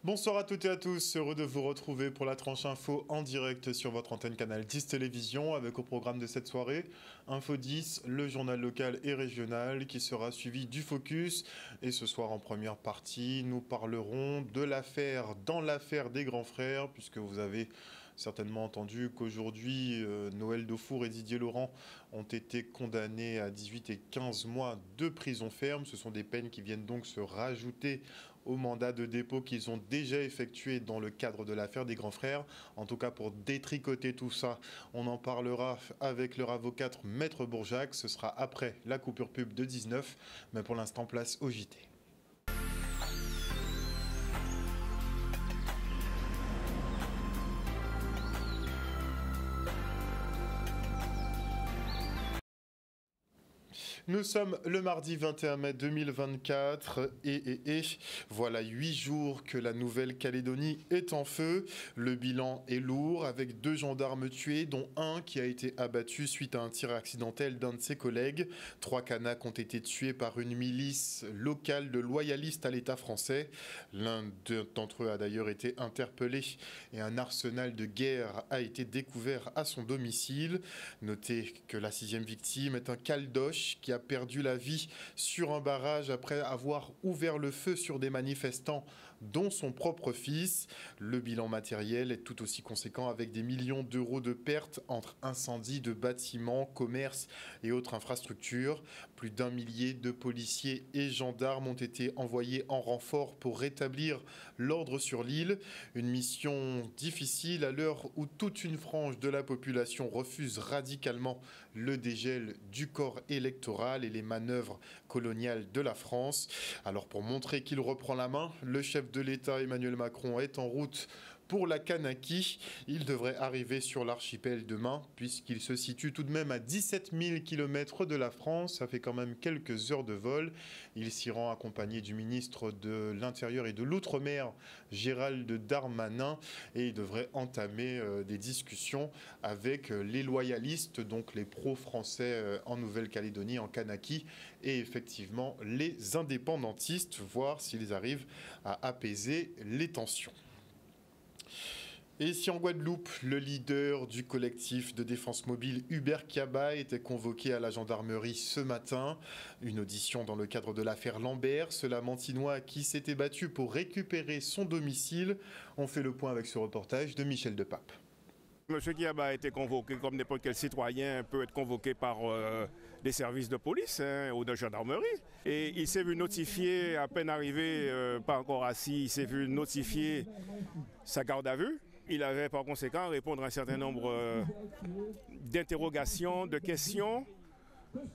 Bonsoir à toutes et à tous, heureux de vous retrouver pour la tranche info en direct sur votre antenne Canal 10 Télévision avec au programme de cette soirée Info 10, le journal local et régional qui sera suivi du Focus. Et ce soir en première partie, nous parlerons de l'affaire dans l'affaire des grands frères, puisque vous avez certainement entendu qu'aujourd'hui, Noël Defour et Didier Laurent ont été condamnés à 18 et 15 mois de prison ferme. Ce sont des peines qui viennent donc se rajouter au mandat de dépôt qu'ils ont déjà effectué dans le cadre de l'affaire des grands frères. En tout cas, pour détricoter tout ça, on en parlera avec leur avocate Maître Bourjac. Ce sera après la coupure pub de 19. Mais pour l'instant, place au JT. Nous sommes le mardi 21 mai 2024 et voilà 8 jours que la Nouvelle-Calédonie est en feu. Le bilan est lourd avec 2 gendarmes tués dont un qui a été abattu suite à un tir accidentel d'un de ses collègues. 3 Kanaks ont été tués par une milice locale de loyalistes à l'État français. L'un d'entre eux a d'ailleurs été interpellé et un arsenal de guerre a été découvert à son domicile. Notez que la 6e victime est un Caldoche qui a perdu la vie sur un barrage après avoir ouvert le feu sur des manifestants, dont son propre fils. Le bilan matériel est tout aussi conséquent avec des millions d'euros de pertes entre incendies de bâtiments, commerces et autres infrastructures. Plus d'1 millier de policiers et gendarmes ont été envoyés en renfort pour rétablir l'ordre sur l'île. Une mission difficile à l'heure où toute une frange de la population refuse radicalement le dégel du corps électoral et les manœuvres coloniales de la France. Alors pour montrer qu'il reprend la main, le chef de l'État Emmanuel Macron est en route pour la Kanaki. Il devrait arriver sur l'archipel demain, puisqu'il se situe tout de même à 17 000 km de la France. Ça fait quand même quelques heures de vol. Il s'y rend accompagné du ministre de l'Intérieur et de l'Outre-mer, Gérald Darmanin, et il devrait entamer des discussions avec les loyalistes, donc les pro-français en Nouvelle-Calédonie, en Kanaki, et effectivement les indépendantistes, voir s'ils arrivent à apaiser les tensions. Et si en Guadeloupe, le leader du collectif de défense mobile Hubert Kiaba était convoqué à la gendarmerie ce matin, une audition dans le cadre de l'affaire Lambert, ce Lamantinois qui s'était battu pour récupérer son domicile. On fait le point avec ce reportage de Michel Depape. Monsieur Kiaba a été convoqué comme n'importe quel citoyen peut être convoqué par des services de police ou de gendarmerie. Et il s'est vu notifier, à peine arrivé, pas encore assis, il s'est vu notifier sa garde à vue. Il avait par conséquent à répondre à un certain nombre d'interrogations, de questions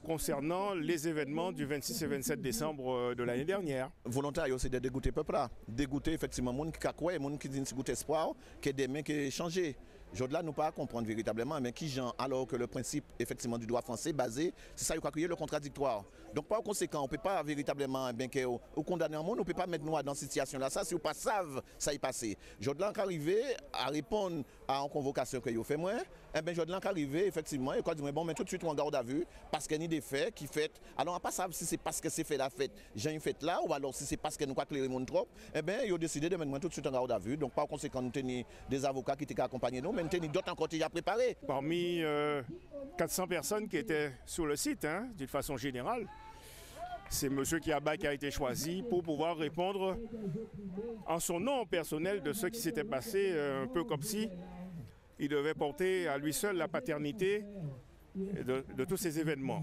concernant les événements du 26 et 27 décembre de l'année dernière. Volontaire, c'est de dégoûter le peuple là. Dégoûter effectivement les gens qui croient, les gens qui disent goûter espoir, que demain qui changé. Aujourd'hui, nous ne pouvons pas comprendre véritablement, mais qui gens, alors que le principe effectivement du droit français basé, c'est ça qui est le contradictoire. Donc par conséquent, on ne peut pas véritablement condamner un monde, on ne peut pas mettre nous dans cette situation-là. Ça, si vous ne savez, ça y passé. Aujourd'hui, on arrivé à répondre à une convocation que vous faites moi, aujourd'hui, on arrivé effectivement, et quoi dire, bon, mais tout de suite, on garde à vue, parce qu'il y a des faits qui fait. Alors on ne peut pas savoir si c'est parce que c'est fait la fête, j'ai une fête là, ou alors si c'est parce que nous avons éclairé le monde trop, ils ont décidé de mettre tout de suite en garde à vue. Donc par conséquent, nous tenons des avocats qui étaient accompagnés nous, mais nous tenons d'autres encore déjà préparés. Parmi 400 personnes qui étaient sur le site, d'une façon générale, c'est M. Kiaba qui a été choisi pour pouvoir répondre en son nom personnel de ce qui s'était passé, un peu comme si il devait porter à lui seul la paternité de tous ces événements.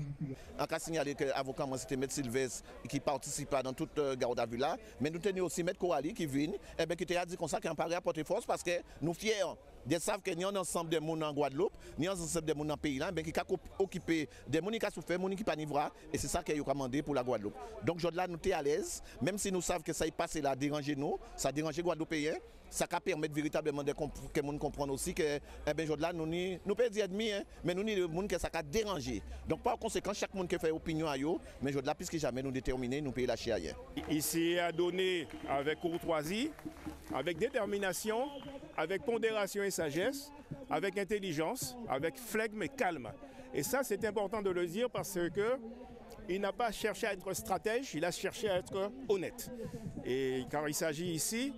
En cas signalé que l'avocat, moi, c'était M. Sylvestre qui participa dans toute garde à vue là, mais nous tenions aussi M. Corali qui vient, qui a dit comme ça qu'il paraît à porter force parce que nous fiers de savoir que nous avons ensemble des gens en Guadeloupe, nous avons ensemble des gens dans le pays là, qui ont occupé des gens qui ont souffert, des gens qui n'ont pas nivra, et c'est ça qu'il a commandé pour la Guadeloupe. Donc aujourd'hui là, nous sommes à l'aise, même si nous savons que ça y passe là, déranger nous, ça dérange les Guadeloupéens, ça peut permettre véritablement que nous comprenions aussi que aujourd'hui là, nous ne pouvons pas dire ennemis, mais nous sommes des gens qui ça a dérangé. Donc par conséquent, chaque monde qui fait opinion à eux, mais aujourd'hui là, puisque jamais nous déterminés, nous payons la chia. Il s'est donné avec courtoisie, avec détermination, avec pondération et sagesse, avec intelligence, avec flegme et calme. Et ça, c'est important de le dire parce que il n'a pas cherché à être stratège, il a cherché à être honnête. Et car il s'agit ici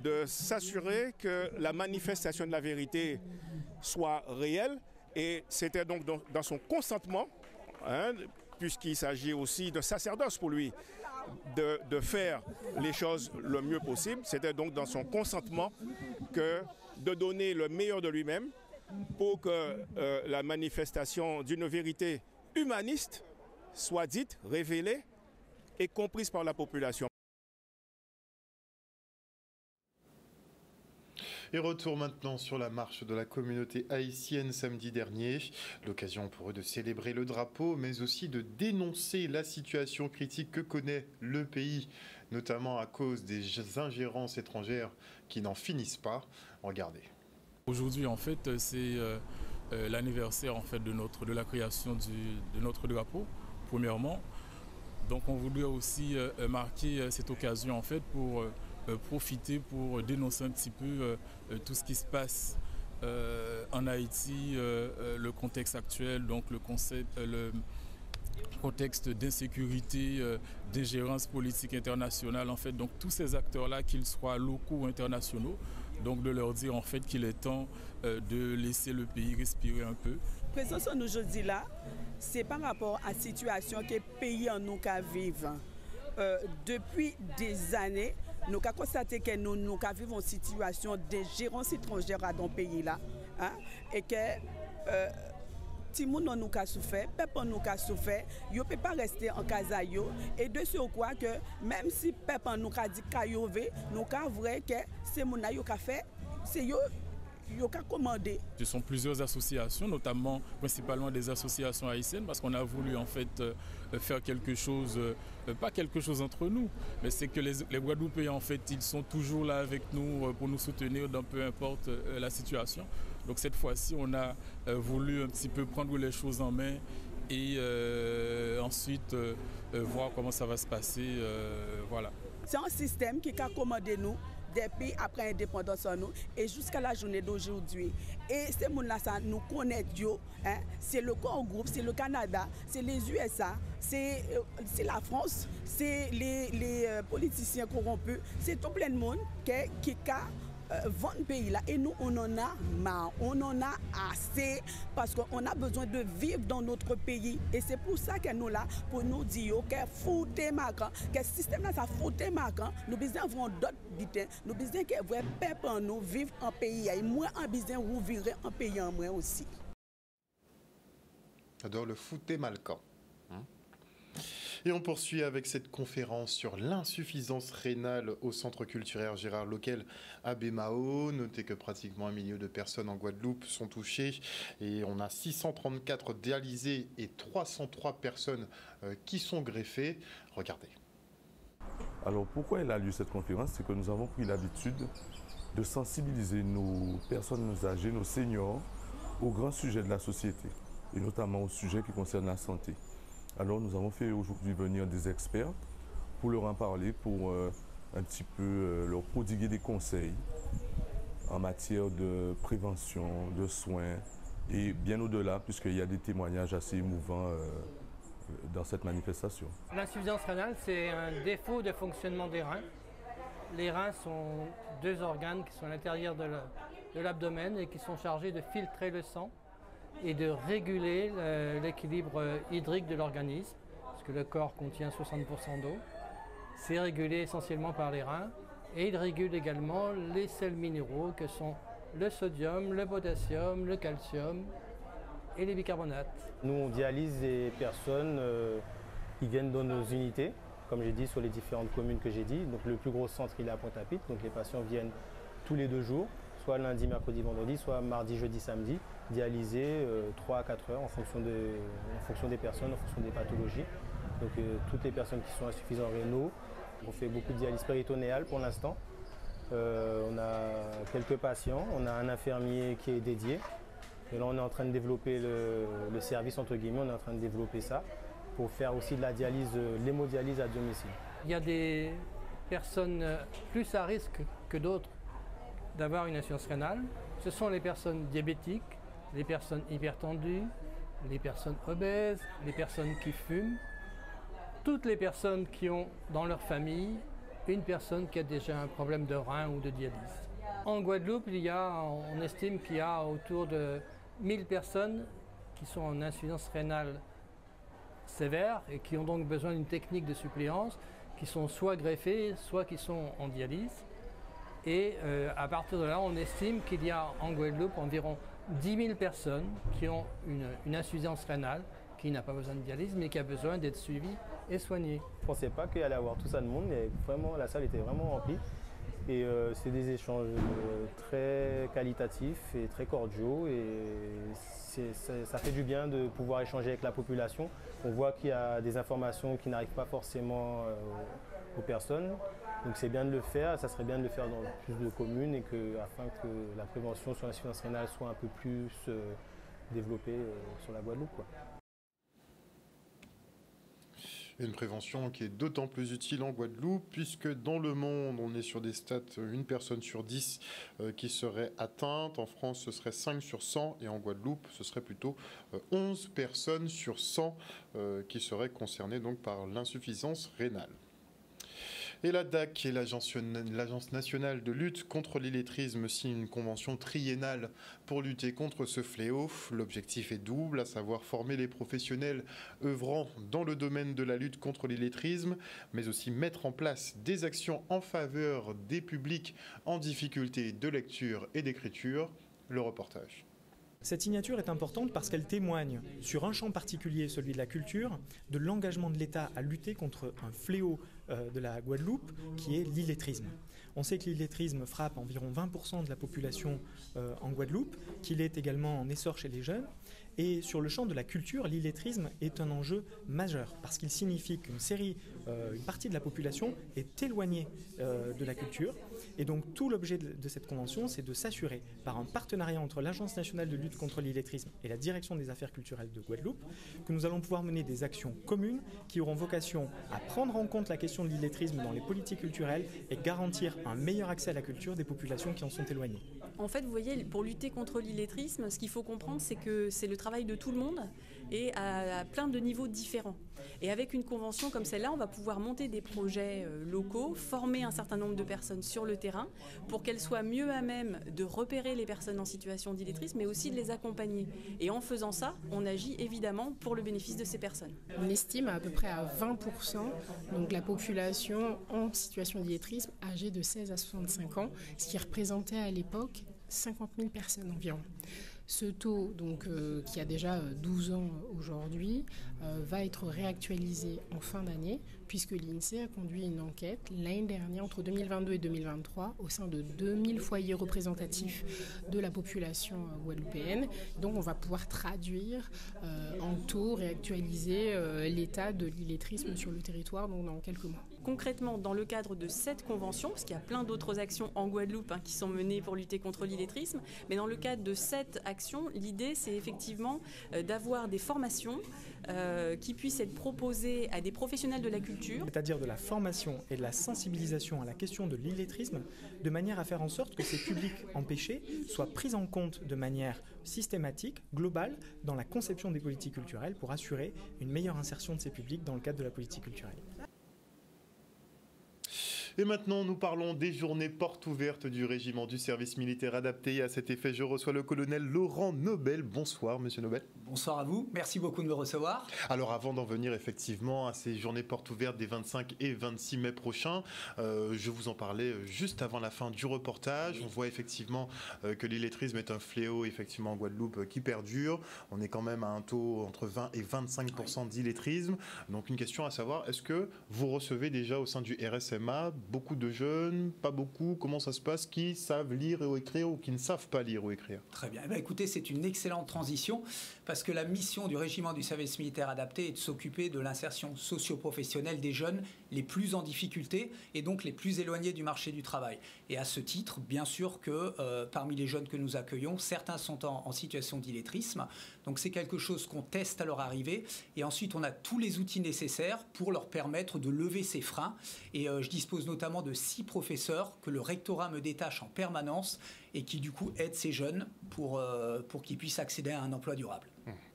de s'assurer que la manifestation de la vérité soit réelle. Et c'était donc dans son consentement, hein, puisqu'il s'agit aussi d'un sacerdoce pour lui, de faire les choses le mieux possible. C'était donc dans son consentement que de donner le meilleur de lui-même pour que la manifestation d'une vérité humaniste soit dite, révélée et comprise par la population. Et retour maintenant sur la marche de la communauté haïtienne samedi dernier. L'occasion pour eux de célébrer le drapeau, mais aussi de dénoncer la situation critique que connaît le pays, notamment à cause des ingérences étrangères qui n'en finissent pas. Regardez. Aujourd'hui, en fait, c'est l'anniversaire en fait, de la création de notre drapeau, premièrement. Donc on voudrait aussi marquer cette occasion en fait, pour profiter pour dénoncer un petit peu tout ce qui se passe en Haïti, le contexte actuel, donc le contexte d'insécurité, d'ingérence politique internationale, en fait, donc tous ces acteurs-là, qu'ils soient locaux ou internationaux, donc de leur dire en fait qu'il est temps de laisser le pays respirer un peu. La présence aujourd'hui là, c'est par rapport à la situation que le pays en nous vivre. Depuis des années, nous avons constaté que nous vivons une situation d'ingérence étrangère dans le pays là, hein, et que tout le monde nous a souffert, le peuple nous a souffert, ils ne peut pas rester en casa. Et de ce quoi que même si le peuple nous a dit qu'il nous avons vrai que c'est mon qui a fait, c'est eux. Ce sont plusieurs associations, notamment principalement des associations haïtiennes, parce qu'on a voulu en fait faire quelque chose, pas quelque chose entre nous, mais c'est que les Guadeloupéens en fait ils sont toujours là avec nous pour nous soutenir dans peu importe la situation. Donc cette fois-ci on a voulu un petit peu prendre les choses en main et ensuite voir comment ça va se passer, voilà. C'est un système qui a commandé nous depuis après l'indépendance en nous et jusqu'à la journée d'aujourd'hui. Et ces gens-là, nous connaissent, hein? C'est le groupe, c'est le Canada, c'est les USA, c'est la France, c'est les politiciens corrompus, c'est tout plein de monde qui a vendu le pays là. Et nous, on en a marre, on en a assez parce qu'on a besoin de vivre dans notre pays. Et c'est pour ça que nous là, pour nous dire que foutez marquant, que le système là, ça foutez marquant, nous besoin avoir d'autres butins, nous besoin que vrai peuple en nous vivre en pays. Et moi, en besoin vous vivre en pays en moi aussi. J'adore le foutez marquant. Et on poursuit avec cette conférence sur l'insuffisance rénale au Centre culturel Gérard Loquel à Bémao. Notez que pratiquement 1 million de personnes en Guadeloupe sont touchées et on a 634 dialysés et 303 personnes qui sont greffées. Regardez. Alors pourquoi elle a lieu cette conférence? C'est que nous avons pris l'habitude de sensibiliser nos personnes âgées, nos seniors, aux grands sujets de la société et notamment aux sujets qui concernent la santé. Alors nous avons fait aujourd'hui venir des experts pour leur en parler, pour un petit peu leur prodiguer des conseils en matière de prévention, de soins et bien au-delà, puisqu'il y a des témoignages assez émouvants dans cette manifestation. L'insuffisance rénale, c'est un défaut de fonctionnement des reins. Les reins sont 2 organes qui sont à l'intérieur de l'abdomen et qui sont chargés de filtrer le sang et de réguler l'équilibre hydrique de l'organisme, parce que le corps contient 60% d'eau. C'est régulé essentiellement par les reins et il régule également les sels minéraux que sont le sodium, le potassium, le calcium et les bicarbonates. Nous, on dialyse des personnes qui viennent dans nos unités, comme j'ai dit, sur les différentes communes que j'ai dit. Donc le plus gros centre, il est à Pointe-à-Pitre, donc les patients viennent tous les 2 jours, soit lundi, mercredi, vendredi, soit mardi, jeudi, samedi, dialysés 3 à 4 heures en fonction des personnes, en fonction des pathologies. Donc toutes les personnes qui sont insuffisants rénaux, on fait beaucoup de dialyse péritonéale pour l'instant. On a quelques patients, on a un infirmier qui est dédié. Et là on est en train de développer le service entre guillemets, on est en train de développer ça pour faire aussi de la dialyse, l'hémodialyse à domicile. Il y a des personnes plus à risque que d'autres d'avoir une insuffisance rénale. Ce sont les personnes diabétiques, les personnes hypertendues, les personnes obèses, les personnes qui fument, toutes les personnes qui ont dans leur famille une personne qui a déjà un problème de rein ou de dialyse. En Guadeloupe, on estime qu'il y a autour de 1000 personnes qui sont en insuffisance rénale sévère et qui ont donc besoin d'une technique de suppléance, qui sont soit greffées, soit qui sont en dialyse. Et à partir de là, on estime qu'il y a en Guadeloupe environ 10 000 personnes qui ont une insuffisance rénale, qui n'a pas besoin de dialyse, mais qui a besoin d'être suivie et soignée. Je ne pensais pas qu'il allait y avoir tout ça de monde, mais vraiment, la salle était vraiment remplie. Et c'est des échanges très qualitatifs et très cordiaux. Et ça fait du bien de pouvoir échanger avec la population. On voit qu'il y a des informations qui n'arrivent pas forcément aux personnes. Donc c'est bien de le faire, ça serait bien de le faire dans plus de communes et afin que la prévention sur l'insuffisance rénale soit un peu plus développée sur la Guadeloupe, quoi. Une prévention qui est d'autant plus utile en Guadeloupe, puisque dans le monde, on est sur des stats, 1 personne sur 10 qui serait atteinte. En France, ce serait 5 sur 100, et en Guadeloupe, ce serait plutôt 11 personnes sur 100 qui seraient concernées donc par l'insuffisance rénale. Et la DAC, l'Agence nationale de lutte contre l'illettrisme, signe une convention triennale pour lutter contre ce fléau. L'objectif est double, à savoir former les professionnels œuvrant dans le domaine de la lutte contre l'illettrisme, mais aussi mettre en place des actions en faveur des publics en difficulté de lecture et d'écriture. Le reportage. Cette signature est importante parce qu'elle témoigne, sur un champ particulier, celui de la culture, de l'engagement de l'État à lutter contre un fléau de la Guadeloupe, qui est l'illettrisme. On sait que l'illettrisme frappe environ 20% de la population en Guadeloupe, qu'il est également en essor chez les jeunes. Et sur le champ de la culture, l'illettrisme est un enjeu majeur, parce qu'il signifie une partie de la population est éloignée de la culture. Et donc tout l'objet de cette convention, c'est de s'assurer, par un partenariat entre l'Agence nationale de lutte contre l'illettrisme et la Direction des affaires culturelles de Guadeloupe, que nous allons pouvoir mener des actions communes qui auront vocation à prendre en compte la question de l'illettrisme dans les politiques culturelles et garantir un meilleur accès à la culture des populations qui en sont éloignées. En fait, vous voyez, pour lutter contre l'illettrisme, ce qu'il faut comprendre, c'est que c'est le travail de tout le monde et à plein de niveaux différents. Et avec une convention comme celle-là, on va pouvoir monter des projets locaux, former un certain nombre de personnes sur le terrain pour qu'elles soient mieux à même de repérer les personnes en situation d'illettrisme, mais aussi de les accompagner. Et en faisant ça, on agit évidemment pour le bénéfice de ces personnes. On estime à peu près à 20% donc la population en situation d'illettrisme âgée de 16 à 65 ans, ce qui représentait à l'époque 50 000 personnes environ. Ce taux, donc, qui a déjà 12 ans aujourd'hui, va être réactualisé en fin d'année, puisque l'INSEE a conduit une enquête l'année dernière, entre 2022 et 2023, au sein de 2000 foyers représentatifs de la population guadeloupéenne. Donc on va pouvoir traduire en taux réactualiser l'état de l'illettrisme sur le territoire donc, dans quelques mois. Concrètement, dans le cadre de cette convention, parce qu'il y a plein d'autres actions en Guadeloupe qui sont menées pour lutter contre l'illettrisme, mais dans le cadre de cette action, l'idée c'est effectivement d'avoir des formations qui puissent être proposées à des professionnels de la culture. C'est-à-dire de la formation et de la sensibilisation à la question de l'illettrisme, de manière à faire en sorte que ces publics empêchés soient pris en compte de manière systématique, globale, dans la conception des politiques culturelles pour assurer une meilleure insertion de ces publics dans le cadre de la politique culturelle. Et maintenant, nous parlons des journées portes ouvertes du régiment du service militaire adapté. Et à cet effet, je reçois le colonel Laurent Nobel. Bonsoir, monsieur Nobel. Bonsoir à vous. Merci beaucoup de me recevoir. Alors, avant d'en venir effectivement à ces journées portes ouvertes des 25 et 26 mai prochains, je vous en parlais juste avant la fin du reportage. On voit effectivement que l'illettrisme est un fléau effectivement en Guadeloupe qui perdure. On est quand même à un taux entre 20 et 25% d'illettrisme. Donc, une question à savoir, est-ce que vous recevez déjà au sein du RSMA beaucoup de jeunes, pas beaucoup, comment ça se passe, qui savent lire ou écrire ou qui ne savent pas lire ou écrire? Très bien. Eh bien, écoutez, c'est une excellente transition parce que la mission du régiment du service militaire adapté est de s'occuper de l'insertion socio-professionnelle des jeunes les plus en difficulté et donc les plus éloignés du marché du travail. Et à ce titre, bien sûr que parmi les jeunes que nous accueillons, certains sont en situation d'illettrisme. Donc c'est quelque chose qu'on teste à leur arrivée. Et ensuite, on a tous les outils nécessaires pour leur permettre de lever ces freins. Et je dispose notamment de 6 professeurs que le rectorat me détache en permanence et qui du coup aident ces jeunes pour qu'ils puissent accéder à un emploi durable.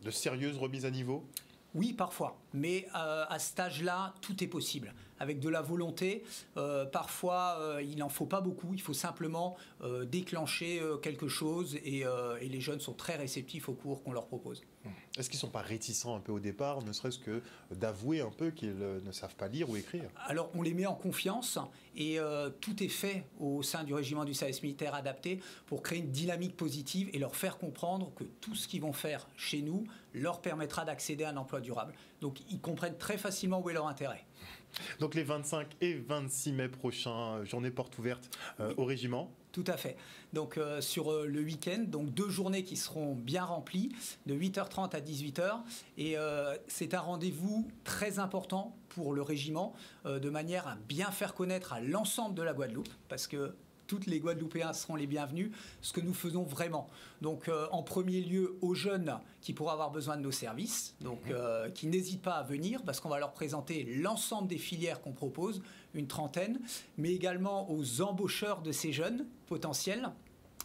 De sérieuses remises à niveau ? Oui, parfois. Mais à cet âge-là, tout est possible. Avec de la volonté, parfois il n'en faut pas beaucoup, il faut simplement déclencher quelque chose et les jeunes sont très réceptifs aux cours qu'on leur propose. Est-ce qu'ils ne sont pas réticents un peu au départ, ne serait-ce que d'avouer un peu qu'ils ne savent pas lire ou écrire? Alors on les met en confiance et tout est fait au sein du régiment du service militaire adapté pour créer une dynamique positive et leur faire comprendre que tout ce qu'ils vont faire chez nous leur permettra d'accéder à un emploi durable. Donc ils comprennent très facilement où est leur intérêt. Donc les 25 et 26 mai prochains, journée porte ouverte au régiment. Tout à fait. Donc sur le week-end, donc 2 journées qui seront bien remplies, de 8h30 à 18h. Et c'est un rendez-vous très important pour le régiment, de manière à bien faire connaître à l'ensemble de la Guadeloupe, parce que toutes les Guadeloupéens seront les bienvenus, ce que nous faisons vraiment. Donc en premier lieu aux jeunes qui pourraient avoir besoin de nos services, donc qui n'hésitent pas à venir parce qu'on va leur présenter l'ensemble des filières qu'on propose, une trentaine, mais également aux embaucheurs de ces jeunes potentiels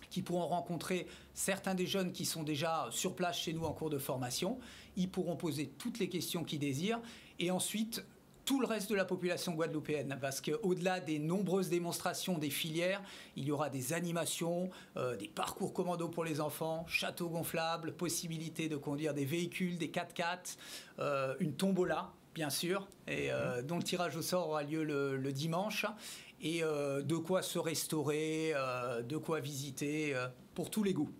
qui pourront rencontrer certains des jeunes qui sont déjà sur place chez nous en cours de formation. Ils pourront poser toutes les questions qu'ils désirent et ensuite tout le reste de la population guadeloupéenne, parce qu'au-delà des nombreuses démonstrations des filières, il y aura des animations, des parcours commando pour les enfants, châteaux gonflables, possibilité de conduire des véhicules, des 4x4, une tombola, bien sûr, et dont le tirage au sort aura lieu le dimanche, et de quoi se restaurer, de quoi visiter, pour tous les goûts.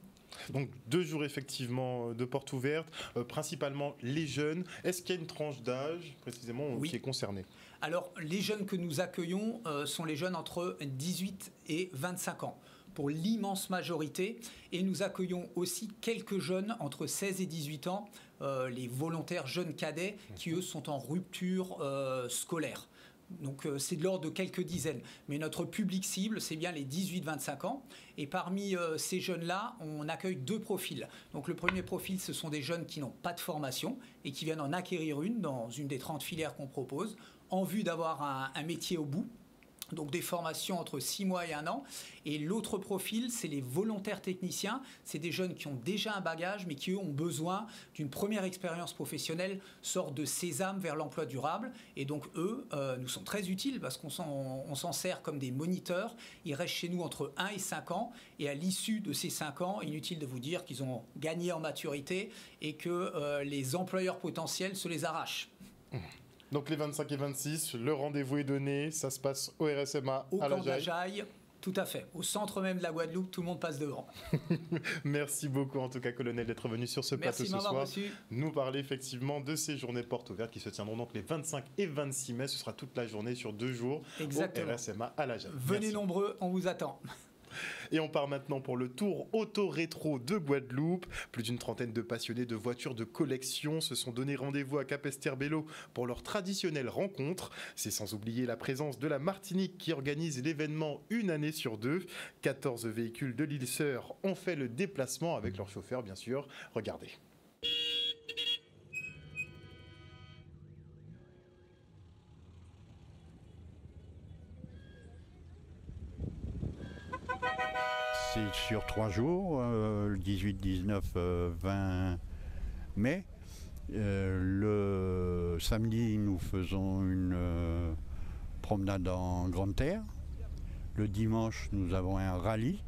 Donc 2 jours effectivement de porte ouverte, principalement les jeunes. Est-ce qu'il y a une tranche d'âge précisément qui est concernée? Alors les jeunes que nous accueillons sont les jeunes entre 18 et 25 ans pour l'immense majorité, et nous accueillons aussi quelques jeunes entre 16 et 18 ans, les volontaires jeunes cadets qui eux sont en rupture scolaire. Donc c'est de l'ordre de quelques dizaines. Mais notre public cible, c'est bien les 18-25 ans. Et parmi ces jeunes-là, on accueille 2 profils. Donc le premier profil, ce sont des jeunes qui n'ont pas de formation et qui viennent en acquérir une dans une des 30 filières qu'on propose, en vue d'avoir un métier au bout. Donc des formations entre 6 mois et 1 an. Et l'autre profil, c'est les volontaires techniciens. C'est des jeunes qui ont déjà un bagage, mais qui eux ont besoin d'une première expérience professionnelle, sorte de sésame vers l'emploi durable. Et donc eux nous sont très utiles parce qu'on s'en sert comme des moniteurs. Ils restent chez nous entre 1 et 5 ans. Et à l'issue de ces 5 ans, inutile de vous dire qu'ils ont gagné en maturité et que les employeurs potentiels se les arrachent. Donc les 25 et 26, le rendez-vous est donné, ça se passe au RSMA au à la camp d'Ajaï. Tout à fait, au centre même de la Guadeloupe, tout le monde passe devant. Merci beaucoup en tout cas, colonel, d'être venu sur ce plateau ce soir. Reçu. Nous parler effectivement de ces journées portes ouvertes qui se tiendront donc les 25 et 26 mai. Ce sera toute la journée sur 2 jours. Exactement. Au RSMA à la Jaï. Venez nombreux, on vous attend. Et on part maintenant pour le tour auto-rétro de Guadeloupe. Plus d'une trentaine de passionnés de voitures de collection se sont donné rendez-vous à Capesterre-Belle-Eau pour leur traditionnelle rencontre. C'est sans oublier la présence de la Martinique qui organise l'événement une année sur 2. 14 véhicules de l'île Sœur ont fait le déplacement avec leur chauffeur, bien sûr. Regardez. C'est sur 3 jours, le 18, 19, 20 mai. Le samedi, nous faisons une promenade en Grande Terre. Le dimanche, nous avons un rallye.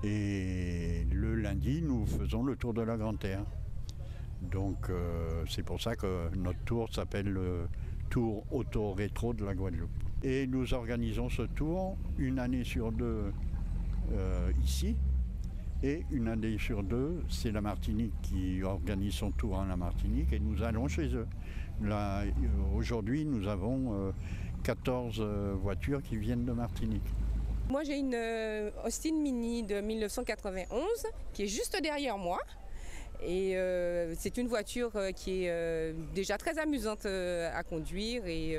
Et le lundi, nous faisons le tour de la Grande Terre. Donc c'est pour ça que notre tour s'appelle le Tour Auto-Rétro de la Guadeloupe. Et nous organisons ce tour une année sur 2 ici, et une année sur 2, c'est la Martinique qui organise son tour en la Martinique et nous allons chez eux. Là, aujourd'hui, nous avons 14 voitures qui viennent de Martinique. Moi, j'ai une Austin Mini de 1991 qui est juste derrière moi. Et c'est une voiture qui est déjà très amusante à conduire et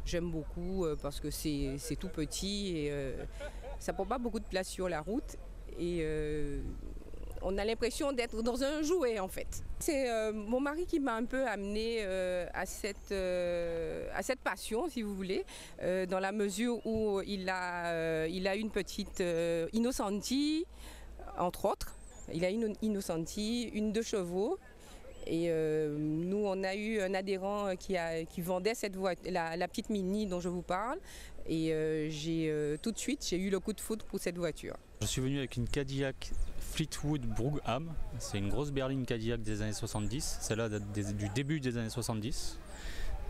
j'aime beaucoup parce que c'est tout petit et ça ne prend pas beaucoup de place sur la route. Et on a l'impression d'être dans un jouet en fait. C'est mon mari qui m'a un peu amené à cette passion, si vous voulez, dans la mesure où il a une petite Innocenti, entre autres. Il a une Innocenti, une 2 chevaux Et nous, on a eu un adhérent qui vendait cette voiture, la petite Mini dont je vous parle. Et tout de suite, j'ai eu le coup de foudre pour cette voiture. Je suis venu avec une Cadillac Fleetwood Brougham. C'est une grosse berline Cadillac des années 70. Celle-là date du début des années 70.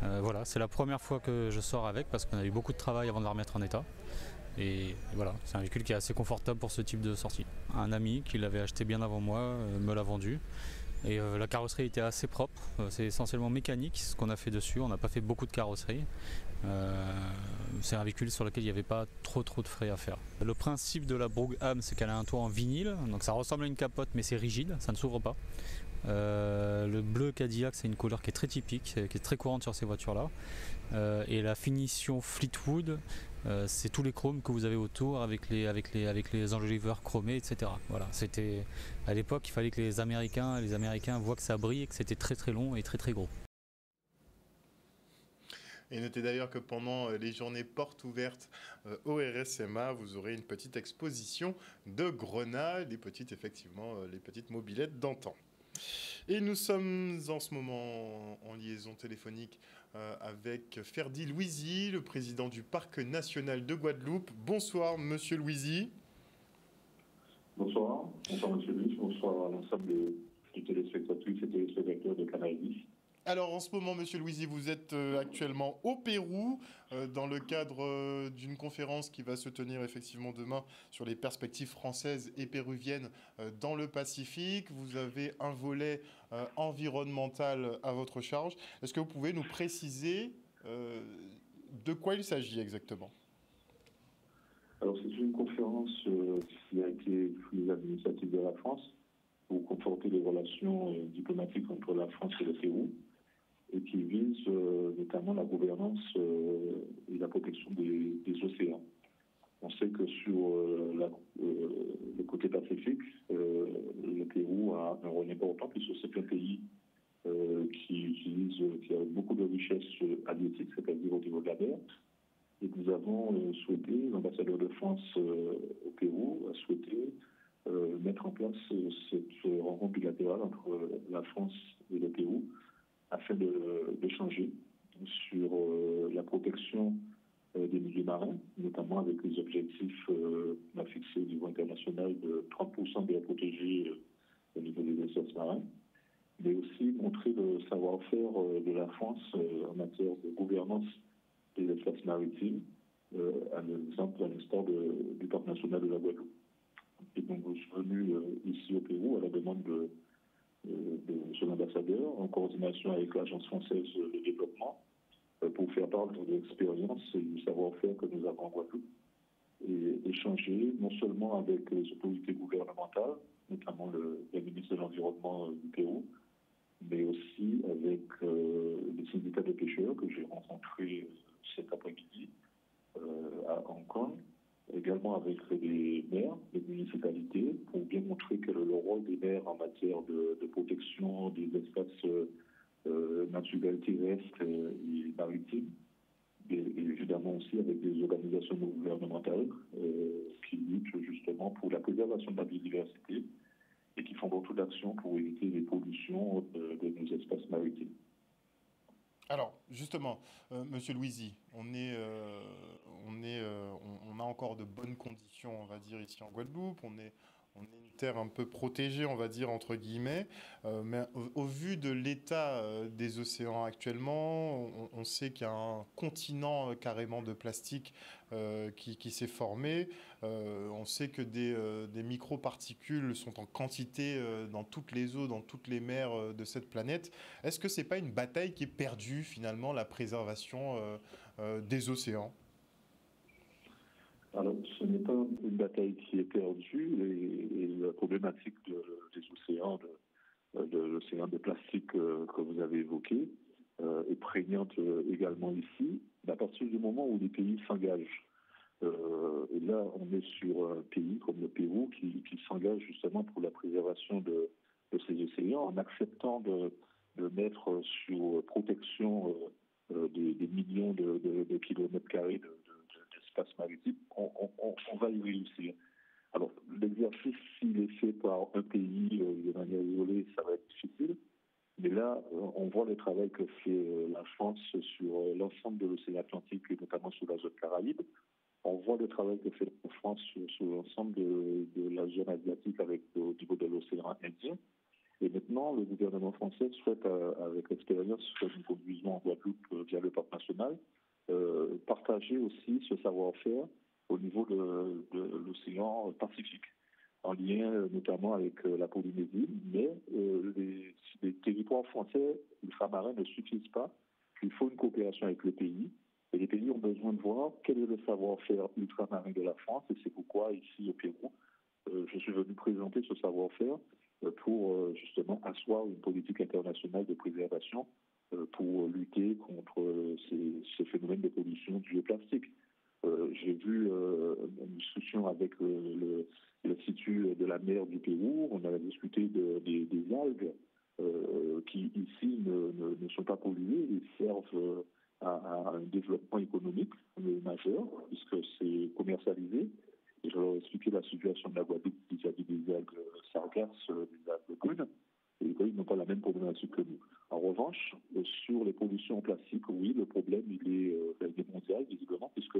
Voilà, c'est la première fois que je sors avec parce qu'on a eu beaucoup de travail avant de la remettre en état. Et voilà, c'est un véhicule qui est assez confortable pour ce type de sortie. Un ami qui l'avait acheté bien avant moi me l'a vendu. Et la carrosserie était assez propre, c'est essentiellement mécanique ce qu'on a fait dessus, on n'a pas fait beaucoup de carrosserie. C'est un véhicule sur lequel il n'y avait pas trop de frais à faire. Le principe de la Brougham, c'est qu'elle a un toit en vinyle, donc ça ressemble à une capote mais c'est rigide, ça ne s'ouvre pas. Le bleu Cadillac, c'est une couleur qui est très typique, qui est très courante sur ces voitures-là. Et la finition Fleetwood, c'est tous les chromes que vous avez autour avec les enjoliveurs chromés, etc. Voilà, c'était à l'époque, il fallait que les Américains voient que ça brille et que c'était très long et très gros. Et notez d'ailleurs que pendant les journées portes ouvertes au RSMA, vous aurez une petite exposition de grenades, les petites mobylettes d'antan. Et nous sommes en ce moment en liaison téléphonique avec Ferdi Louisy, le président du Parc national de Guadeloupe. Bonsoir, monsieur Louisy. Bonsoir. Bonsoir, monsieur Louisy. Bonsoir à l'ensemble des téléspectatrices et téléspectateurs de Canal 10. Alors en ce moment, monsieur Louisy, vous êtes actuellement au Pérou dans le cadre d'une conférence qui va se tenir effectivement demain sur les perspectives françaises et péruviennes dans le Pacifique. Vous avez un volet environnemental à votre charge. Est-ce que vous pouvez nous préciser de quoi il s'agit exactement ? Alors c'est une conférence qui a été prise à l'initiative de la France pour conforter les relations diplomatiques entre la France et le Pérou, et qui vise notamment la gouvernance et la protection des océans. On sait que sur le côté pacifique, le Pérou a un rôle important puisque c'est un pays qui a beaucoup de richesses halieutiques, c'est-à-dire au niveau de la mer. Et nous avons souhaité, l'ambassadeur de France au Pérou a souhaité mettre en place cette rencontre bilatérale entre la France et le Pérou afin d'échanger sur la protection des milieux marins, notamment avec les objectifs qu'on a fixés au niveau international de 30% d'air protégés au niveau des espaces marins, mais aussi montrer le savoir-faire de la France en matière de gouvernance des espaces maritimes, à l'instar du Parc national de la Guadeloupe. Et donc, je suis venu ici au Pérou à la demande de son ambassadeur, en coordination avec l'Agence française de développement, pour faire part de l'expérience et du savoir-faire que nous avons en Guadeloupe, et échanger non seulement avec les autorités gouvernementales, notamment le ministre de l'Environnement du Pérou, mais aussi avec les syndicats de pêcheurs que j'ai rencontrés cet après-midi à Hong Kong, également avec les maires, les municipalités, pour bien montrer quel est le rôle des maires en matière de protection des espaces naturels terrestres et maritimes, et évidemment aussi avec des organisations non gouvernementales qui luttent justement pour la préservation de la biodiversité et qui font beaucoup d'actions pour éviter les pollutions de nos espaces maritimes. Alors, justement, monsieur Louisy, on a encore de bonnes conditions, on va dire, ici en Guadeloupe. On est une terre un peu protégée, on va dire, entre guillemets. Mais au vu de l'état des océans actuellement, on sait qu'il y a un continent carrément de plastique qui s'est formé. On sait que des microparticules sont en quantité dans toutes les eaux, dans toutes les mers de cette planète. Est-ce que ce n'est pas une bataille qui est perdue, finalement, la préservation des océans ? Alors, ce n'est pas une bataille qui est perdue, et la problématique des océans, de l'océan de plastique que vous avez évoqué, est prégnante également ici, à partir du moment où les pays s'engagent. Et là, on est sur un pays comme le Pérou qui s'engage justement pour la préservation de ces océans en acceptant de mettre sur protection des millions de kilomètres carrés d'espace maritime. On va y réussir. Alors, l'exercice, s'il est fait par un pays de manière isolée, ça va être difficile. Mais là, on voit le travail que fait la France sur l'ensemble de l'océan Atlantique et notamment sur la zone Caraïbe. On voit le travail que fait la France sur l'ensemble de la zone asiatique avec au niveau de l'océan Indien. Et maintenant, le gouvernement français souhaite, avec l'expérience que nous conduisons en Guadeloupe via le parc national, partager aussi ce savoir-faire au niveau de l'océan Pacifique, en lien notamment avec la Polynésie. Mais les territoires français ultramarins ne suffisent pas. Il faut une coopération avec le pays. Et les pays ont besoin de voir quel est le savoir-faire ultramarin de la France. Et c'est pourquoi, ici au Pérou, je suis venu présenter ce savoir-faire pour justement asseoir une politique internationale de préservation pour lutter contre ces phénomènes de pollution due au plastique. J'ai vu une discussion avec l'Institut de la mer du Pérou. On a discuté des algues qui ici ne sont pas polluées et servent à un développement économique majeur puisque c'est commercialisé. Et je leur ai expliqué la situation de la Guadeloupe vis-à-vis des algues sargasses, des algues brunes. Et ils n'ont pas la même problématique que nous. En revanche, sur les pollutions en plastique, oui, le problème il est mondial, visiblement, puisque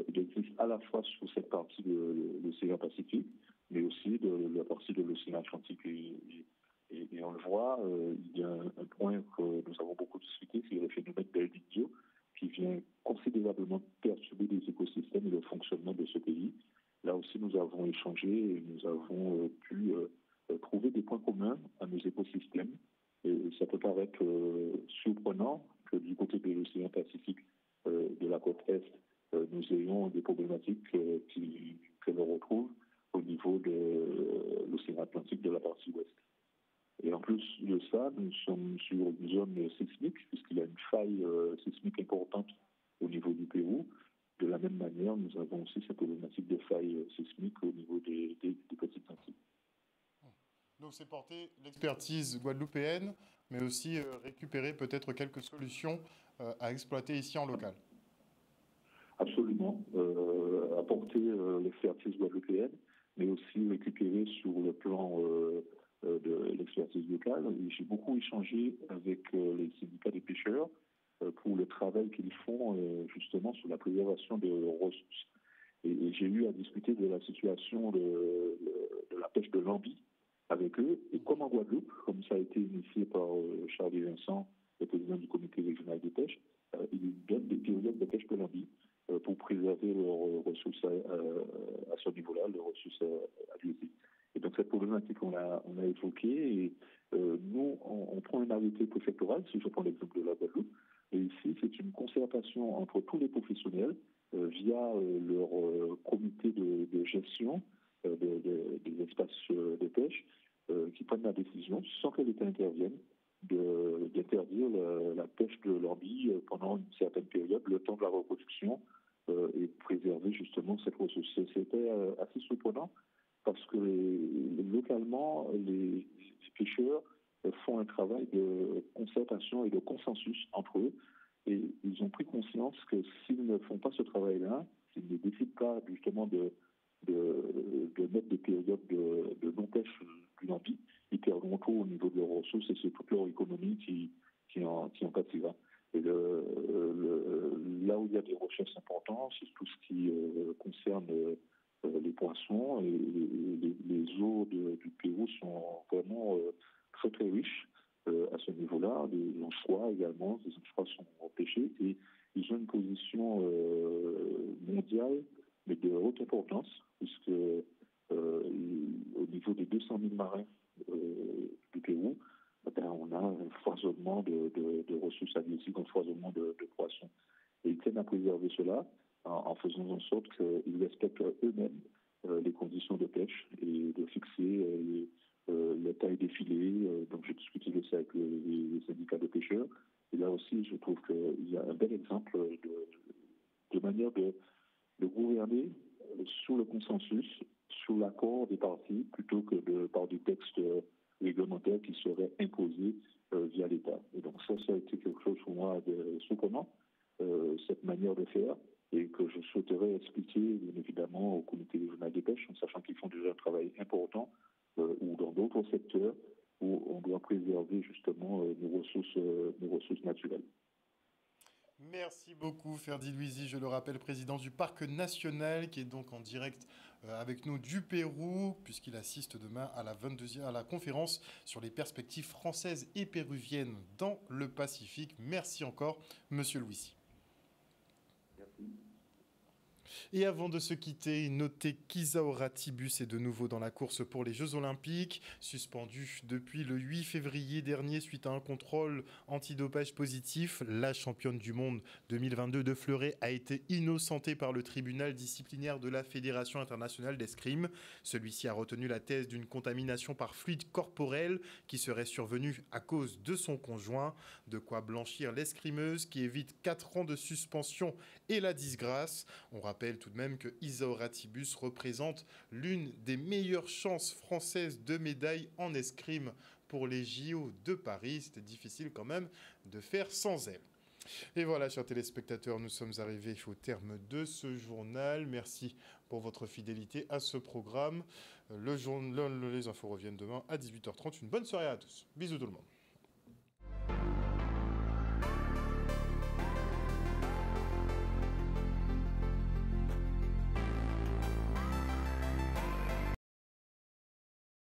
il existe à la fois sur cette partie de l'océan Pacifique, mais aussi de la partie de l'océan Atlantique. Et on le voit, il y a un point que nous avons beaucoup discuté, c'est le phénomène d'El Niño, qui vient considérablement perturber les écosystèmes et le fonctionnement de ce pays. Là aussi, nous avons échangé et nous avons pu trouver des points communs à nos écosystèmes. Et ça peut paraître surprenant que du côté de l'océan Pacifique, de la côte Est, nous ayons des problématiques que l'on retrouve au niveau de l'océan Atlantique de la partie Ouest. Et en plus de ça, nous sommes sur une zone sismique, puisqu'il y a une faille sismique importante au niveau du Pérou. De la même manière, nous avons aussi cette problématique de faille sismique au niveau des petites Antilles. Donc c'est porter l'expertise guadeloupéenne, mais aussi récupérer peut-être quelques solutions à exploiter ici en local. Absolument. Apporter l'expertise guadeloupéenne, mais aussi récupérer sur le plan de l'expertise locale. J'ai beaucoup échangé avec les syndicats des pêcheurs pour le travail qu'ils font justement sur la préservation des ressources. Et j'ai eu à discuter de la situation de la pêche de l'ambi avec eux. Et comme en Guadeloupe, comme ça a été initié par Charles Vincent, le président du comité régional des pêches, ils donnent des périodes de pêche de l'ambi pour préserver leurs ressources à ce niveau-là, leurs ressources halieutiques. Et donc cette problématique, on l'a évoquée. Et nous, on prend un arrêté préfectoral, si je prends l'exemple de la Guadeloupe. Et ici, c'est une concertation entre tous les professionnels via leur comité de gestion des espaces de pêche qui prennent la décision, sans que l'État intervienne, d'interdire la pêche de l'ambi pendant une certaine période, le temps de la reproduction, et préserver justement cette ressource. C'était assez surprenant parce que localement, les pêcheurs font un travail de concertation et de consensus entre eux, et ils ont pris conscience que s'ils ne font pas ce travail-là, s'ils ne décident pas justement de mettre des périodes de non-pêche du lambi, ils perdront tout au niveau de leurs ressources et c'est toute leur économie qui en pâtira. Et là où il y a des recherches importantes, c'est tout ce qui concerne les poissons et les eaux du Pérou sont vraiment très très riches à ce niveau-là. Les anchois également, les anchois sont pêchés et ils ont une position mondiale mais de haute importance puisque au niveau des 200 000 marins du Pérou, on a un foisonnement de ressources halieutiques, un foisonnement de poissons. Et ils tiennent à préserver cela en faisant en sorte qu'ils respectent eux-mêmes les conditions de pêche et de fixer la taille des filets. Donc j'ai discuté de ça avec les syndicats de pêcheurs. Et là aussi, je trouve qu'il y a un bel exemple de manière de gouverner sur le consensus, sur l'accord des parties, plutôt que par des textes réglementaires qui seraient imposés via l'État. Et donc ça a été quelque chose pour moi de surprenant, cette manière de faire, et que je souhaiterais expliquer, bien évidemment, au comité régional des pêches, en sachant qu'ils font déjà un travail important, ou dans d'autres secteurs, où on doit préserver justement nos ressources naturelles. Merci beaucoup Ferdi Louisi, je le rappelle, président du Parc national, qui est donc en direct avec nous du Pérou, puisqu'il assiste demain à la conférence sur les perspectives françaises et péruviennes dans le Pacifique. Merci encore, monsieur Louisi. Merci. Et avant de se quitter, notez qu'Isaora Tibus est de nouveau dans la course pour les Jeux Olympiques, suspendue depuis le 8 février dernier suite à un contrôle antidopage positif. La championne du monde 2022 de fleuret a été innocentée par le tribunal disciplinaire de la Fédération internationale d'escrime. Celui-ci a retenu la thèse d'une contamination par fluide corporel qui serait survenue à cause de son conjoint. De quoi blanchir l'escrimeuse qui évite 4 ans de suspension et la disgrâce. On rappelle tout de même que Isaora Tibus représente l'une des meilleures chances françaises de médaille en escrime pour les JO de Paris. C'était difficile quand même de faire sans elle. Et voilà, chers téléspectateurs, nous sommes arrivés au terme de ce journal. Merci pour votre fidélité à ce programme. Les infos reviennent demain à 18h30. Une bonne soirée à tous. Bisous tout le monde.